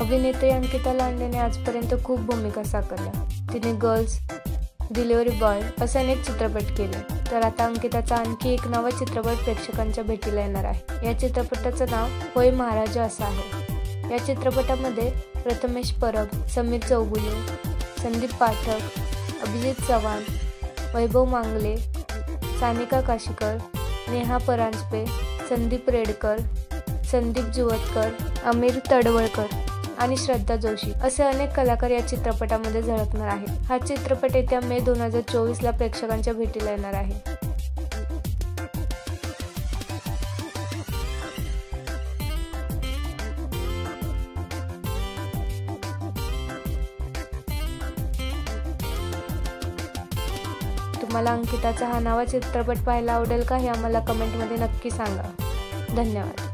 अभिनेत्री अंकिता लांडेने आजपर्यंत खूप भूमिका साकारल्या. तिने गर्ल्स, डिलिव्हरी बॉय असे अनेक चित्रपट केले. तर आता अंकिताचा आणखी एक नवा चित्रपट प्रेक्षकांच्या भेटीला येणार आहे. या चित्रपटाचं नाव होय महाराजा असं आहे. या चित्रपटामध्ये प्रथमेश परब, समीर चौगुले, संदीप पाठक, अभिजित चव्हाण, वैभव मांगले, सानिका काशीकर, नेहा परांजपे, संदीप रेडकर, संदीप जुवतकर, आमिर तडवळकर आणि श्रद्धा जोशी असे अनेक कलाकार या चित्रपटामध्ये झळकणार आहेत. हा चित्रपट येत्या मे 2024 प्रेक्षकांच्या भेटीला येणार आहे. तुम्हाला अंकिताचा हा नवा चित्रपट पाहायला आवडेल का हे आम्हाला कमेंटमध्ये नक्की सांगा. धन्यवाद.